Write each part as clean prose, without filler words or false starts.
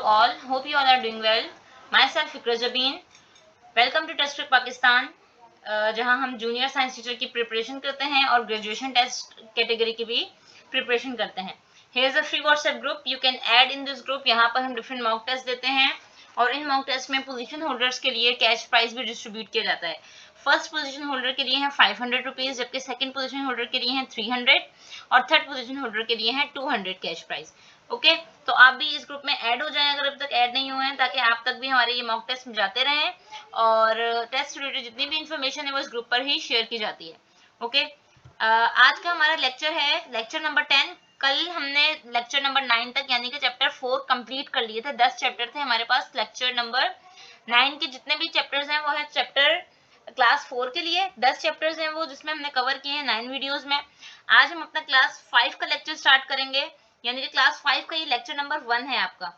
all. Hope you all are doing well. Myself Fikra Jabin. Welcome to Test Script Pakistan. जहां हम junior science teacher की preparation करते हैं और graduation test category की भी प्रिपरेशन करते हैं. Here is a free WhatsApp group. You can add in this group. यहाँ पर हम डिफरेंट मॉक टेस्ट देते हैं और इन मॉक टेस्ट में पोजीशन होल्डर्स के लिए कैश प्राइज भी डिस्ट्रीब्यूट किया जाता है. फर्स्ट पोजीशन होल्डर के लिए है 500 रुपीज, जबकि सेकंड पोजीशन होल्डर के लिए है 300 और थर्ड पोजीशन होल्डर के लिए है 200 कैश प्राइज. ओके, तो आप भी इस ग्रुप में ऐड हो जाएं अगर अभी तक ऐड नहीं हुए हैं, ताकि आप तक भी हमारे ये मॉक टेस्ट जाते रहें और टेस्ट रिलेटेड जितनी भी इंफॉर्मेशन है वो इस ग्रुप पर ही शेयर की जाती है. ओके, आज का हमारा लेक्चर है लेक्चर नंबर 10. कल हमने लेक्चर नंबर 9 तक यानी कि चैप्टर 4 कंप्लीट कर लिए थे. 10 चैप्टर थे हमारे पास. लेक्चर नंबर 9 के जितने भी चैप्टर्स हैं वो है चैप्टर क्लास 4 के लिए. 10 चैप्टर्स हैं वो जिसमें हमने कवर किए हैं 9 वीडियोस में. आज हम अपना क्लास 5 का लेक्चर स्टार्ट करेंगे, यानी कि क्लास 5 का ये लेक्चर नंबर 1 है आपका.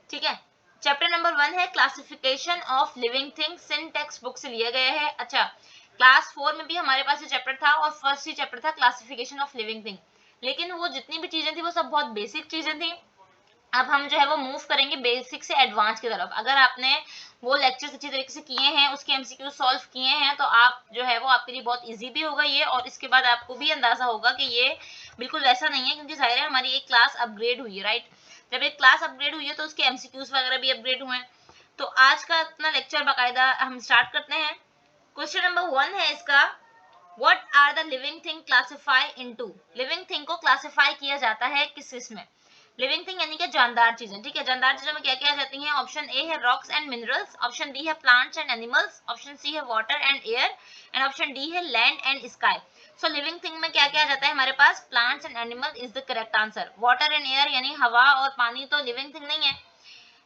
ठीक है, चैप्टर नंबर 1 है classification of living things. In text book से लिया गया है. अच्छा, क्लास 4 में भी हमारे पास ये चैप्टर था और फर्स्ट ही चैप्टर था क्लासिफिकेशन ऑफ लिविंग थिंग, लेकिन वो जितनी भी चीजें थी वो सब बहुत बेसिक चीजें थी. अब हम जो है वो मूव करेंगे बेसिक से एडवांस की तरफ. अगर आपने वो लेक्चर्स अच्छी तरीके से किए हैं, उसके एमसीक्यू सॉल्व किए हैं, तो आप जो है वो आपके लिए बहुत इजी भी होगा ये, और इसके बाद आपको भी अंदाजा होगा कि ये बिल्कुल वैसा नहीं है, क्योंकि जाहिर है हमारी एक क्लास अपग्रेड हुई है. राइट, जब एक क्लास अपग्रेड हुई है तो उसके एमसीक्यूज वगैरह भी अपग्रेड हुए हैं. तो आज का अपना लेक्चर बाकायदा हम स्टार्ट करते हैं. क्वेश्चन नंबर 1 है इसका, what are the living thing classify into. Living thing को क्लासिफाई किया जाता है किस में? लिविंग थिंग यानी कि जानदार चीजें. ठीक है, जानदार चीजों में क्या क्या आ जाती हैं? ऑप्शन ए है rocks and minerals, option B है plants and animals, option C है water and air and option D है land and sky. So living thing में क्या क्या आ जाता है हमारे पास? Plants and animal is the correct answer. Water and air यानी हवा और पानी तो लिविंग थिंग नहीं है.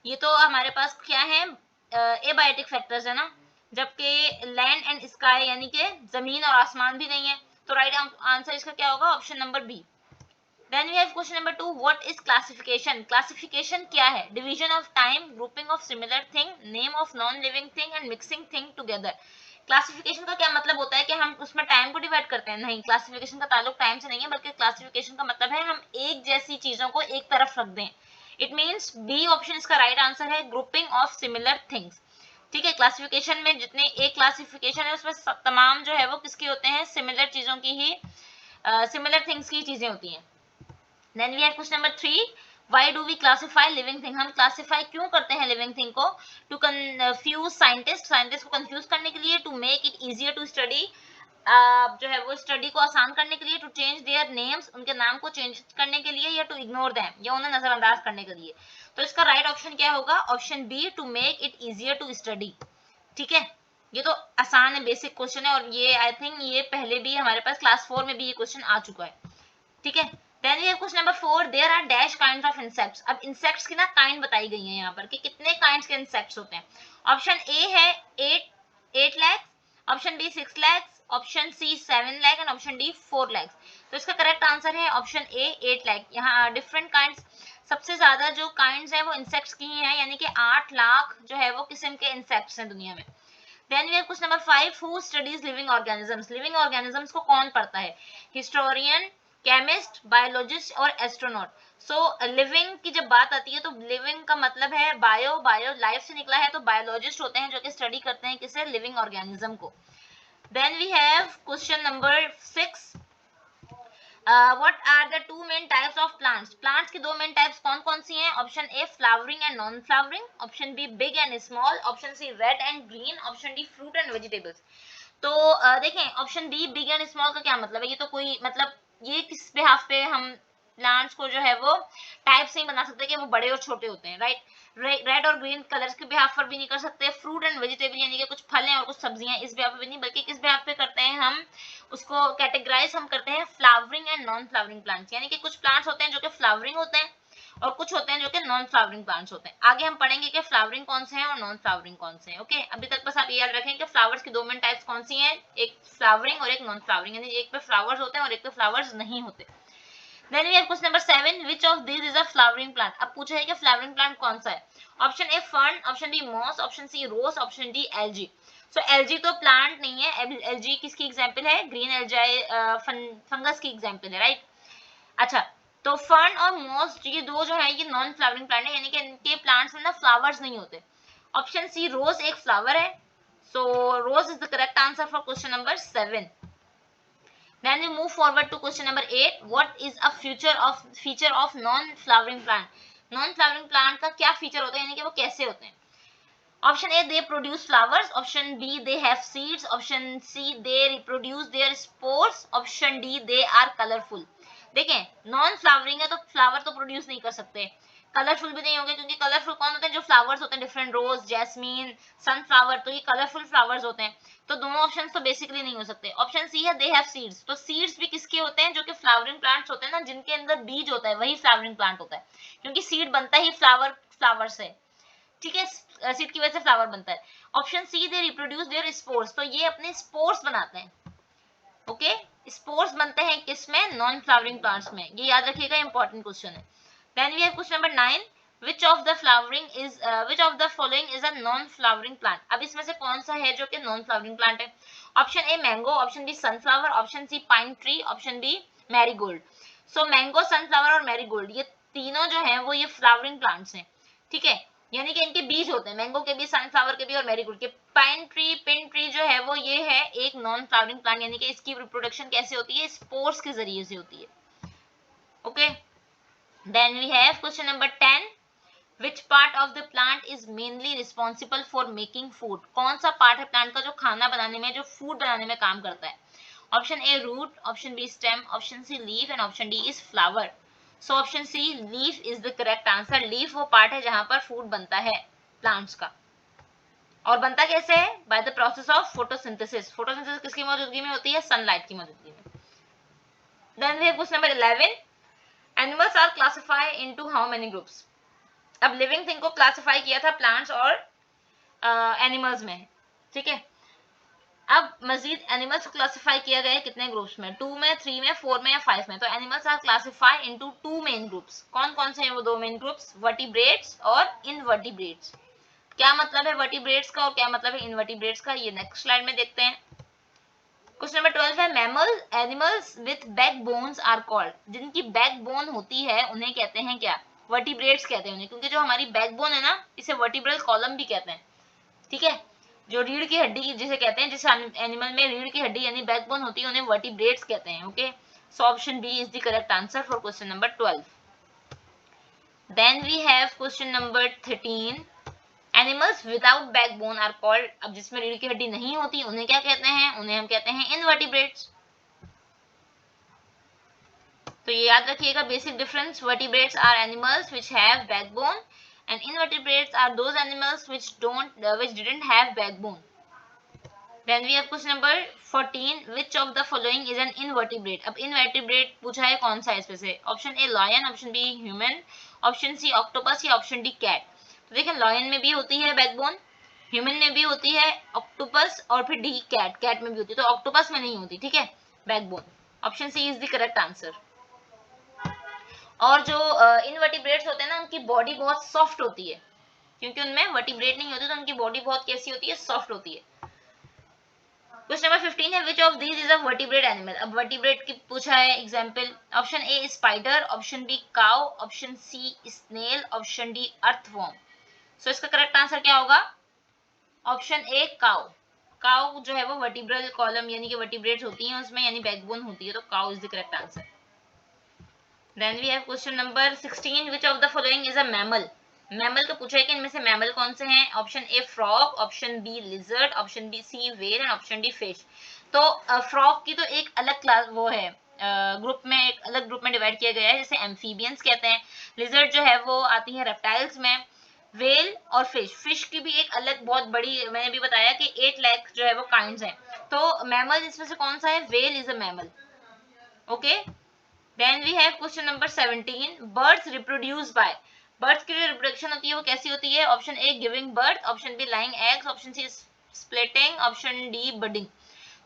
ये तो हमारे पास क्या है? एबायोटिक फैक्टर्स है ना. जबकि लैंड एंड स्काई यानी कि जमीन और आसमान भी नहीं है. तो राइट आंसर इसका क्या होगा? Option number B. Then we have question number 2. What is classification? Classification क्या है? Division of time, grouping of similar thing, name of non-living thing and mixing thing together. Classification का क्या मतलब होता है कि हम उसमें टाइम को डिवाइड करते हैं? नहीं, क्लासिफिकेशन का ताल्लुक टाइम से नहीं है, बल्कि क्लासिफिकेशन का मतलब है हम एक जैसी चीजों को एक तरफ रख दें. इट मीन्स बी ऑप्शन इसका राइट आंसर है, ग्रुपिंग ऑफ सिमिलर थिंग्स. ठीक है, क्लासिफिकेशन में जितने एक क्लासिफिकेशन है उसमें तमाम जो है वो किसके होते हैं? सिमिलर चीजों की ही, सिमिलर थिंग्स की चीजें होती हैं. Then we have question number 3. Why do we classify living thing? हम classify क्यों करते हैं living thing को? To confuse scientists को confuse करने के लिए, to make it easier to study, जो है वो स्टडी को आसान करने के लिए, to change their names, उनके नाम को चेंज करने के लिए, या to ignore them, या उन्हें नजरअंदाज करने के लिए. तो इसका राइट ऑप्शन क्या होगा? Option B, to make it easier to study. ठीक है, ये तो आसान है, बेसिक क्वेश्चन है, और ये आई थिंक ये पहले भी हमारे पास क्लास 4 में भी ये क्वेश्चन आ चुका है. ठीक है, Then we have question number 4. There are dash kinds of insects. अब insects की ना काइंड बताई गई है यहाँ पर कि कितने काइंड्स के insects होते हैं. ऑप्शन ए है 8 lakhs, option B 6 lakhs, option C 7 lakh and option D 4 lakhs. तो इसका करेक्ट आंसर है ऑप्शन ए 8 lakh. यहाँ डिफरेंट काइंड्स, सबसे ज्यादा जो काइंड्स हैं वो इंसेक्ट्स की ही हैं, यानी कि 8 लाख जो है वो किस्म के इंसेक्ट्स हैं दुनिया में. Then we have question number 5. Who studies living organisms? Living organisms को कौन पढ़ता है? हिस्टोरियन, केमिस्ट, बायोलॉजिस्ट और एस्ट्रोनॉट. सो लिविंग की जब बात आती है तो लिविंग का मतलब है बायो लाइफ से निकला है, तो बायोलॉजिस्ट होते हैं जो कि स्टडी करते हैं किसे? लिविंग ऑर्गेनिज्म को. Then we have question number 6. What are the two main types of plants? Plants की दो मेन टाइप्स कौन कौन सी हैं? Option A flowering and non flowering, option B big and small, option C red and green, option D fruit and vegetables. तो देखें option B big and small का क्या मतलब है? ये तो कोई मतलब ये किस बिहाफ पे हम प्लांट्स को जो है वो टाइप से ही बना सकते हैं कि वो बड़े और छोटे होते हैं. राइट, रेड और ग्रीन कलर्स के बिहाफ पर भी नहीं कर सकते. फ्रूट एंड वेजिटेबल यानी कि कुछ फल हैं और कुछ सब्जियां, इस बिहाफ पे भी नहीं, बल्कि किस बिहाफ पे करते हैं हम उसको कैटेगराइज हम करते हैं flowering and non flowering plants. यानी कि कुछ प्लांट्स होते हैं जो कि फ्लावरिंग होते हैं और कुछ होते हैं जो कि नॉन फ्लावरिंग प्लांट्स होते हैं. आगे हम पढ़ेंगे कि फ्लावरिंग कौन से हैं और नॉन फ्लावरिंग कौन से हैं. ओके, अभी तक बस आप ये याद रखें कि फ्लावर्स की दो मेन टाइप्स कौन सी हैं, एक फ्लावरिंग और एक नॉन फ्लावरिंग, यानी एक पे फ्लावर्स होते हैं और एक पे फ्लावर्स नहीं होते. Then we have question number 7. Which of these is a flowering plant? अब पूछा है कि फ्लावरिंग प्लांट कौन सा है? Option A fern, option B moss, option C rose, option D algae. So algae तो प्लांट नहीं है. एलजी किसकी एग्जांपल है? ग्रीन एल्जाई फंगस की एग्जांपल है. राइट, अच्छा तो फर्न और मॉस ये दो जो है ये नॉन फ्लावरिंग प्लांट है, यानी कि इनके प्लांट्स में ना फ्लावर्स नहीं होते। ऑप्शन सी रोज एक फ्लावर है, so rose is the correct answer for question number 7। Then we move forward to question number 8. What is a feature of non-flowering plant? Non-flowering plant का क्या feature होता है, यानी कि वो कैसे होते हैं? Option A, they produce flowers. Option B, they have seeds. Option C, they reproduce their spores. Option D, they are colorful. देखें, नॉन फ्लावरिंग है तो फ्लावर तो प्रोड्यूस नहीं कर सकते, कलरफुल भी नहीं होंगे, क्योंकि कलरफुल कौन होते हैं, जो फ्लावर्स होते हैं डिफरेंट, रोज, जैस्मीन, सनफ्लावर, तो ये कलरफुल फ्लावर्स होते हैं। तो दोनों ऑप्शंस तो बेसिकली नहीं हो सकते। ऑप्शन सी है दे हैव सीड्स, तो सीड्स भी किसके होते हैं, जो कि फ्लावरिंग प्लांट्स होते हैं ना, जिनके अंदर बीज होता है वही फ्लावरिंग प्लांट होता है, क्योंकि सीड बनता ही फ्लावर से, ठीक है, सीड की वजह से फ्लावर बनता है। Option C they reproduce their spores, तो ये अपने स्पोर्स बनाते हैं, ओके, स्पोर्स बनते हैं किसमें, नॉन फ्लावरिंग प्लांट्स में, ये याद रखिएगा, इंपॉर्टेंट क्वेश्चन है। Then we have question number 9, which of the following is a non flowering plant? अब इसमें से कौन सा है जो कि नॉन फ्लावरिंग प्लांट है? Option A mango, option B sunflower, option C pine tree, option B marigold. So mango, sunflower और मैरीगोल्ड ये तीनों जो है वो ये फ्लावरिंग प्लांट्स हैं, ठीक है, यानी कि इनके बीज होते हैं, मैंगो के भी, सनफ्लावर के भी और मैरीगोल्ड के। पाइन ट्री जो है वो ये है एक नॉन फ्लावरिंग प्लांट, यानी कि इसकी रिप्रोडक्शन कैसे होती है, स्पोर्स के जरिए से होती है, okay. Then we have question number 10, which part of the plant is mainly responsible for making food? कौन सा पार्ट है प्लांट का जो खाना बनाने में, जो फूड बनाने में काम करता है? Option A root, option B stem, option C leaf and option D is flower. So option C leaf is the correct answer. Leaf वो पार्ट है जहां पर फूड बनता है प्लांट्स का, और बनता कैसे है, by the process of photosynthesis. Photosynthesis किसकी मौजूदगी में होती है, सनलाइट की मौजूदगी में। Then we have question number 11, animals are classified into how many groups? अब लिविंग थिंग को क्लासिफाई किया था प्लांट्स और एनिमल्स में, ठीक है, अब मजीद एनिमल्स को क्लासिफाई किया गया है कितने ग्रुप्स में, 2 में, 3 में, 4 में या 5 में? तो animals are classified into 2 main groups. कौन कौन से हैं वो 2 मेन ग्रुप्स, वर्टिब्रेट्स और इनवर्टिब्रेट्स। क्या मतलब है वर्टिब्रेट्स का और क्या मतलब है इनवर्टिब्रेट्स का, ये नेक्स्ट स्लाइड में देखते हैं। क्वेश्चन नंबर 12 है mammal animals with back bones are called, जिनकी बैक बोन होती है उन्हें कहते हैं क्या, वर्टिब्रेट्स कहते हैं उन्हें, क्योंकि जो हमारी बैकबोन है ना इसे वर्टिब्रल कॉलम भी कहते हैं, ठीक है, जो रीढ़ की हड्डी जिसे कहते हैं, जिस एनिमल में रीढ़ की हड्डी यानी बैकबोन होती है उन्हें वर्टिब्रेट्स कहते हैं, okay. So option B is the correct answer for question number 12। Then we have question number 13, animals without backbone are called, अब जिसमें रीढ़ की हड्डी नहीं होती उन्हें क्या कहते हैं, उन्हें हम कहते हैं इनवर्टिब्रेट्स। तो ये याद रखिएगा basic difference, vertebrates are animals which have backbone and invertebrates are those animals which didn't have backbone. Then we have question number 14, which of the following is an invertebrate? अब invertebrate पूछा है कौन सा है इसमें से, option A lion, option B human, option C octopus या option D cat. तो देखें lion में भी होती है बैकबोन, ह्यूमन में भी होती है, ऑक्टोपस और फिर डी कैट में भी होती है, तो ऑक्टोपस में नहीं होती, ठीक है, backbone. Option C is the correct answer. और जो इनवर्टिब्रेट्स होते हैं ना उनकी बॉडी बहुत सॉफ्ट होती है, क्योंकि उनमें वर्टिब्रेट नहीं होती तो उनकी बॉडी बहुत कैसी होती है, सॉफ्ट होती है। क्वेश्चन नंबर 15 है which of these is a vertebrate animal? अब वर्टिब्रेट की पूछा है example, option A spider, option B cow, option C snail, option D earthworm. So इसका करेक्ट आंसर क्या होगा, ऑप्शन ए काउ। काउ जो है वो वर्टिब्रल कॉलम यानी कि वर्टिब्रेट्स होती हैं उसमें, यानी बैकबोन होती है, तो cow is the correct answer. Then we have question number 16, which of the following is a mammal? Mammal का पूछा है कि इनमें से मैमल कौन से हैं, option A frog, option B lizard, option B C whale and option D fish. तो फ्रॉग की तो एक अलग क्लास वो है, ग्रुप में, एक अलग ग्रुप में डिवाइड किया गया है, जैसे एम्फीबियंस कहते हैं, लिजर्ड जो है वो आती है रेप्टाइल्स में, व्हेल और फिश की भी एक अलग बहुत बड़ी, मैंने भी बताया कि 8 लाख जो है वो काइंड्स हैं। तो मैमल इसमें से कौन सा है, whale is a mammal, okay. Then we have question number 17, birds reproduce by, birds की जो रिप्रोडक्शन होती है वो कैसी होती है, option A giving birth, option B laying eggs, option C splitting, option D budding.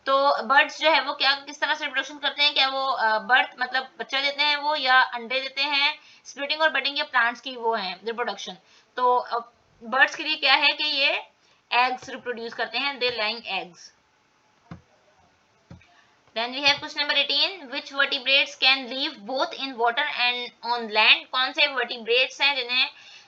तो बर्ड्स जो है वो क्या किस तरह से रिप्रोडक्शन करते हैं, क्या वो बर्थ मतलब बच्चा देते हैं वो, या अंडे देते हैं, स्प्लिटिंग और बडिंग या प्लांट्स की वो है रिप्रोडक्शन। तो बर्ड्स के लिए क्या है कि ये एग्स रिप्रोड्यूस करते हैं, they laying eggs. Then we have question number 18. Which vertebrates can live both in water and on land? कौन से vertebrates हैं जिन्हें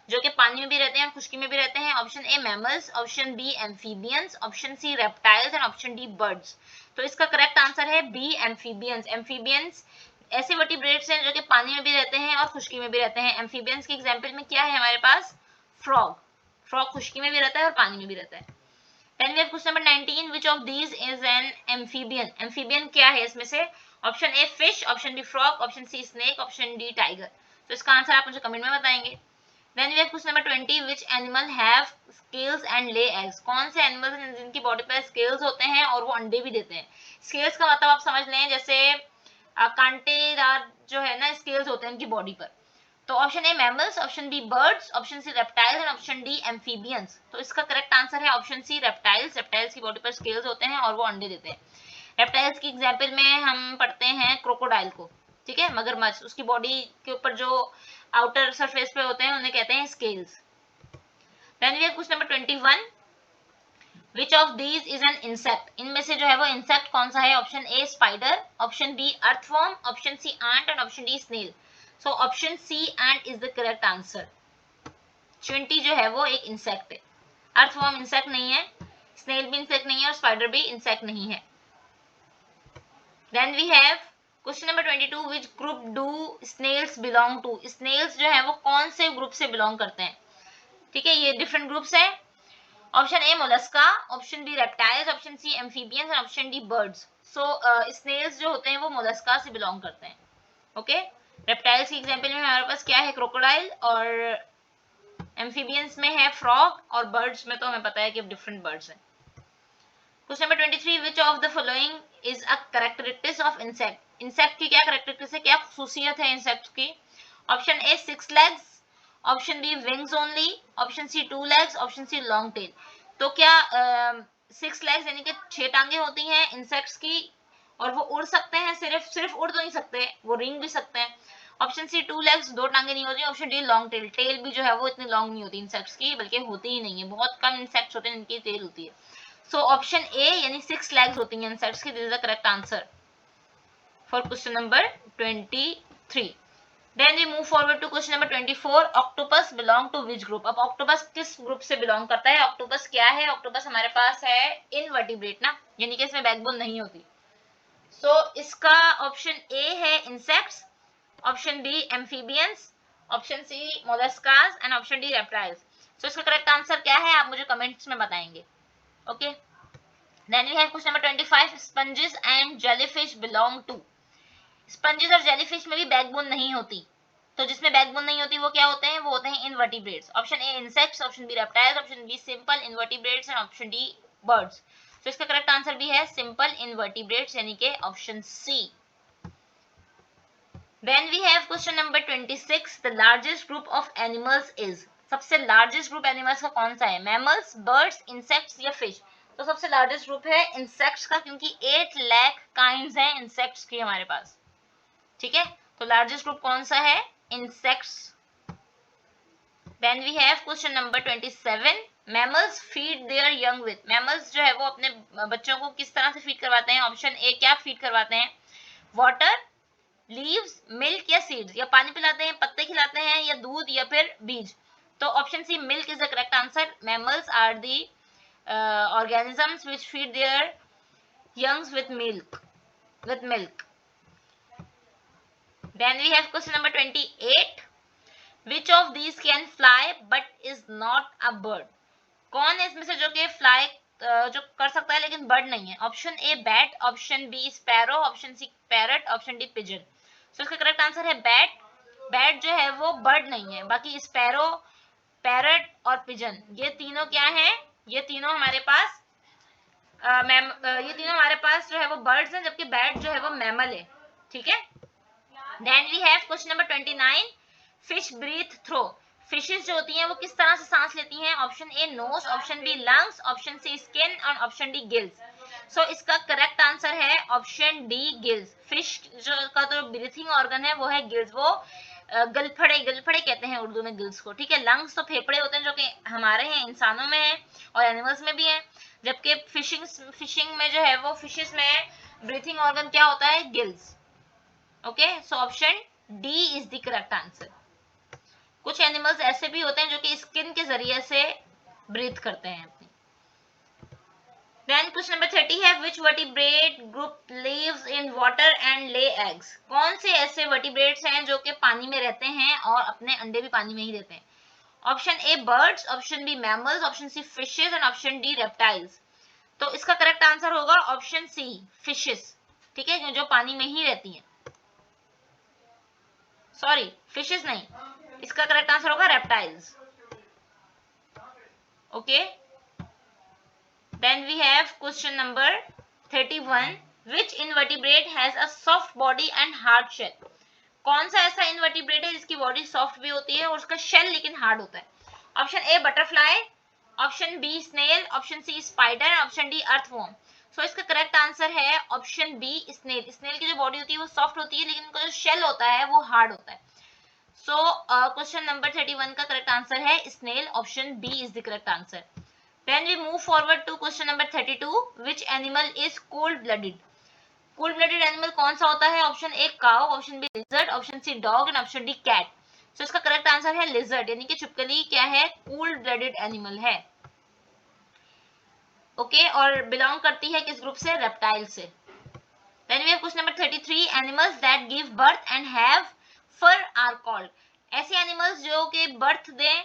जो कि पानी में भी रहते हैं और खुश्की में भी रहते हैं? Option A mammals, option B amphibians, option C reptiles and option D birds. तो इसका करेक्ट आंसर है बी एम्फीबियंस। एम्फीबियंस ऐसे वर्टिब्रेट्स हैं जो कि पानी में भी रहते हैं और खुश्की में भी रहते हैं। एम्फीबियंस की एग्जांपल में क्या है हमारे पास? फ्रॉग। फ्रॉग खुश्की में भी रहता है और पानी में भी रहता है। Then we have question number 19. Which of these is an amphibian? Amphibian क्या है इसमें से? Option A fish, option B frog, option C snake, option D tiger. तो इसका आंसर आप मुझे कमेंट में बताएंगे। Then we have question number 20. Which animal have scales and lay eggs? कौन से एनिमल्स हैं जिनकी बॉडी पर स्केल्स होते हैं और वो अंडे भी देते हैं? स्केल्स का मतलब आप समझ लें जैसे कांटेदार जो है ना स्केल्स होते हैं उनकी बॉडी पर। तो option A mammals, option B birds, option C reptiles and option D amphibians. तो इसका करेक्ट आंसर है ऑप्शन सी रेप्टाइल्स। रेप्टाइल्स की बॉडी पर स्केल्स होते हैं और वो अंडे देते हैं। रेप्टाइल्स की एग्जांपल में हम पढ़ते हैं क्रोकोडाइल को, ठीक है, मगरमच्छ। उसकी बॉडी के ऊपर जो आउटर सरफेस पे होते हैं उन्हें कहते हैं scales. Then we have question number 21. Which of these is an insect? इनमें से जो है वो इंसेक्ट कौन सा है? Option A spider, option B earthworm, option C ant and option D snail. So option C ant is the correct answer. चींटी जो है वो एक इंसेक्ट है। अर्थवर्म इंसेक्ट नहीं है, स्नेल भी इंसेक्ट नहीं है और स्पाइडर भी इंसेक्ट नहीं है। Then we have question number 22. Which group do snails belong to? Snails जो है वो कौन से ग्रुप से बिलोंग करते हैं? ठीक है, ये डिफरेंट ग्रुप्स है। Option A mollusca, option B reptiles, option C amphibians and option D birds. So snails जो होते हैं वो मोलस्का से बिलोंग करते हैं। ओके, रेप्टाइल्स की एग्जांपल में हमारे पास क्या है? क्रोकोडाइल, और एम्फीबियंस में है फ्रॉग, और बर्ड्स में तो हमें पता है कि डिफरेंट बर्ड्स हैं। Question number 23. Which of the following is a characteristics of insect? Insect की क्या कैरेक्टरिस्टिक्स है, क्या खुसूसियत है इंसेक्ट की? Option A 6 legs, option B wings only, option C 2 legs, option C long tail. तो क्या 6 legs यानी कि 6 टांगे होती हैं इंसेक्ट्स की और वो उड़ सकते हैं? सिर्फ उड़ तो नहीं सकते, वो रिंग भी सकते हैं। ऑप्शन सी 2 legs, 2 टांगे नहीं होती। Option D long tail, tail भी जो है वो इतनी लॉन्ग नहीं होती इंसेक्ट्स की, बल्कि होती ही नहीं है, बहुत कम इंसेक्ट्स होते हैं जिनकी टेल होती है। सो ऑप्शन ए यानी 6 legs होती हैं इंसेक्ट्स की, this is the correct answer for question number 23. Then we move forward to question number 24. Octopus belong to which group? अब ऑक्टोपस किस ग्रुप से बिलोंग करता है? ऑक्टोपस क्या है? ऑक्टोपस हमारे पास है इनवर्टिब्रेट ना, यानी कि इसमें बैकबोन नहीं होती। सो इसका ऑप्शन ए है insects, option B amphibians, option C molluscs and option D reptiles. So इसका करेक्ट आंसर क्या है आप मुझे कमेंट्स में बताएंगे। Okay, then we have question number 25. Sponges and jellyfish belong to? Sponges और जेलीफिश में भी बैकबोन नहीं होती, तो जिसमें बैकबोन नहीं होती वो क्या होते हैं? वो होते हैं invertebrates. Option A insects, option B reptiles, option B simple invertebrates and option D birds. तो इसका करेक्ट आंसर भी है सिंपल इनवर्टिब्रेट्स यानी कि option C. Then we have question number 26. The largest group of animals is? सबसे largest group animals का कौन सा है? मैमल्स, बर्ड्स, इंसेक्ट्स या फिश? तो सबसे लार्जेस्ट ग्रुप है इंसेक्ट्स का, क्योंकि 8 लाख काइंड्स हैं इंसेक्ट्स की हमारे पास। ठीक है, तो लार्जेस्ट ग्रुप कौन सा है? Insects. Then we have question number 27. Mammals feed their young with? Mammals जो है वो अपने बच्चों को किस तरह से फीड करवाते हैं? ऑप्शन ए क्या फीड करवाते हैं? वाटर, लीव्स, मिल्क या सीड्स? या पानी पिलाते हैं, पत्ते खिलाते हैं, या दूध या फिर बीज? तो option C milk is the correct answer. Mammals are the organisms which feed their youngs with milk. Then we have question number 28. Which of these can fly but is not a bird? कौन है इसमें से जो कि fly जो कर सकता है लेकिन बर्ड नहीं है? Option A bat, option B sparrow, option C parrot, option D pigeon. So इसका करेक्ट आंसर है बैट। बैट जो है वो बर्ड नहीं है, बाकी स्पैरो, पैरट और पिजन ये तीनों क्या है? ये तीनों हमारे पास जो है वो बर्ड्स हैं, जबकि बैट जो है वो मैमल है। ठीक है, then we have question number 29. Fish breathe through? Fishes जो होती हैं वो किस तरह से सांस लेती हैं? Option A nose, option B lungs, option C skin और ऑप्शन डी गिल्स। सो इसका करेक्ट आंसर है ऑप्शन डी गिल्स। फिश जो का जो ब्रीथिंग ऑर्गन है वो है गिल्स, वो गलफड़े कहते हैं उर्दू में गिल्स को। ठीक है, लंग्स तो फेफड़े होते हैं जो कि हमारे हैं, इंसानों में है और एनिमल्स में भी है, जबकि फिशिंग में जो है वो फिशेस में ब्रीथिंग ऑर्गन क्या होता है? Gills. Okay, so option D is the correct answer. कुछ एनिमल्स ऐसे भी होते हैं जो कि स्किन के जरिए से ब्रीथ करते हैं अपनी। Then question number 30 है which vertebrate group lives in water and lay eggs? कौन से ऐसे vertebrates हैं जो कि पानी में रहते हैं और अपने अंडे भी पानी में ही देते हैं? Option A birds, option B mammals, option C fishes and option D reptiles. तो इसका करेक्ट आंसर होगा ऑप्शन सी फिशेस। ठीक है, जो पानी में ही रहती हैं। सॉरी, फिशेस नहीं, इसका करेक्ट आंसर होगा reptiles. Okay, then we have question number 31 which invertebrate has a soft body and hard shell? कौन सा ऐसा इनवर्टिब्रेट है जिसकी बॉडी सॉफ्ट भी होती है और उसका शेल लेकिन हार्ड होता है? Option A butterfly, option B snail, option C spider, option D earthworm. So इसका करेक्ट आंसर है ऑप्शन बी स्नेल। स्नेल की जो बॉडी होती है वो सॉफ्ट होती है लेकिन उनका जो शेल होता है वो हार्ड होता है। सो क्वेश्चन नंबर 31 का करेक्ट आंसर है snail, option B is the correct answer. Then we move forward to question number 32. Which animal is cold-blooded? Cold-blooded animal कौन सा होता है? Option A cow, option B lizard, option C dog and option D cat. So इसका correct answer है lizard, यानी कि छिपकली क्या है? cold-blooded एनिमल है। ओके, और बिलोंग करती है किस ग्रुप से? रेप्टाइल से। Then we have question number 33. Animals that give birth and have fur are called. ऐसे एनिमल्स जो कि बर्थ दें,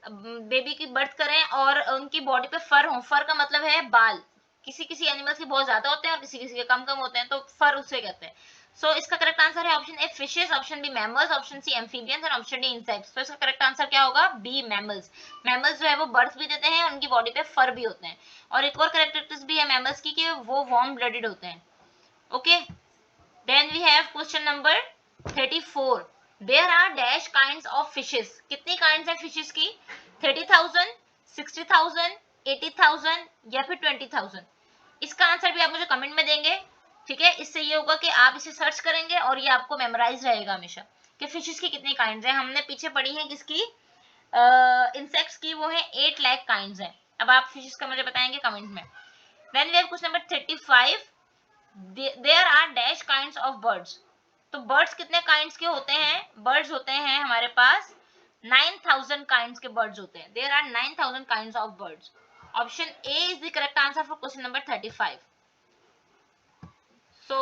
बेबी की बर्थ करें और उनकी बॉडी पे फर हो। फर का मतलब है बाल। किसी किसी एनिमल्स के बहुत ज्यादा होते हैं और किसी किसी के कम कम होते हैं, तो फर उसे कहते हैं। सो इसका करेक्ट आंसर है option A fishes, option B mammals, option C amphibians and option D insects. तो इसका करेक्ट आंसर क्या होगा? B mammals. मैमल्स जो है वो बर्थ भी देते हैं और उनकी बॉडी पे फर भी होते हैं। और एक और कैरेक्टरिस्टिक्स भी है मैमल्स की कि वो वार्म ब्लडेड होते हैं। Okay, then we have question number 34. There are dash kinds of fishes. कितनी kinds है फिशेस की? 30,000, 60,000, 80,000 या फिर 20,000? इसका आंसर भी आप मुझे कमेंट में देंगे। ठीक है, इससे ये होगा कि आप इसे सर्च करेंगे और ये आपको मेमोराइज रहेगा हमेशा कि फिशेस की कितनी काइंड्स हैं। हमने पीछे पढ़ी है किसकी? इंसेक्ट्स की, वो है 8 लाख काइंड्स हैं। अब आप फिशेस का मुझे बताएंगे कमेंट में। Then we have question number 35. There are dash kinds of birds. तो बर्ड्स कितने काइंड्स के होते हैं? बर्ड्स होते हैं हमारे पास 9,000 काइंड्स के बर्ड्स होते हैं। There are 9,000 kinds of birds. Option A is the correct answer for question number 35. So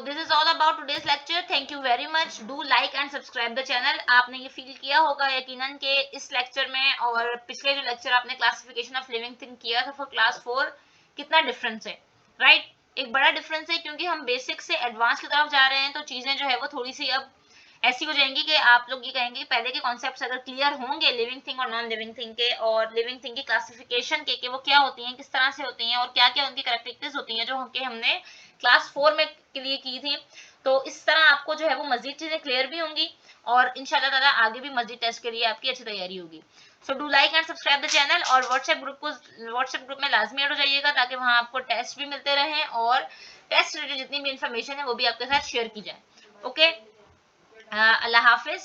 this is all about today's lecture. Thank you very much. Do like and subscribe the channel. आपने ये feel किया होगा यकीनन कि इस lecture में और पिछले जो लेक्चर आपने क्लासिफिकेशन ऑफ लिविंग थिंग किया था फॉर क्लास 4, कितना डिफरेंस है, राइट? एक बड़ा डिफरेंस है क्योंकि हम बेसिक से एडवांस की तरफ जा रहे हैं, तो चीजें जो है वो थोड़ी सी अब ऐसी हो जाएंगी कि आप लोग ये कहेंगे पहले के कॉन्सेप्ट्स अगर क्लियर होंगे लिविंग थिंग और नॉन लिविंग थिंग के, और लिविंग थिंग की क्लासिफिकेशन के कि वो क्या होती हैं, किस तरह से होती हैं और क्या क्या उनकी कैरेक्टरिस्टिक्स होती हैं जो कि हमने क्लास 4 में के लिए की थी, तो इस तरह आपको जो है वो मजीद चीजें क्लियर भी होंगी और इंशाल्लाह ताला आगे भी मजीद टेस्ट के लिए आपकी अच्छी तैयारी होगी। So do like and subscribe the channel और व्हाट्सएप ग्रुप में लाजमी ऐड हो जाइएगा ताकि वहां आपको टेस्ट भी मिलते रहें और टेस्ट रिलेटेड जितनी भी इंफॉर्मेशन है वो भी आपके साथ शेयर की जाए। ओके, अल्लाह हाफिज।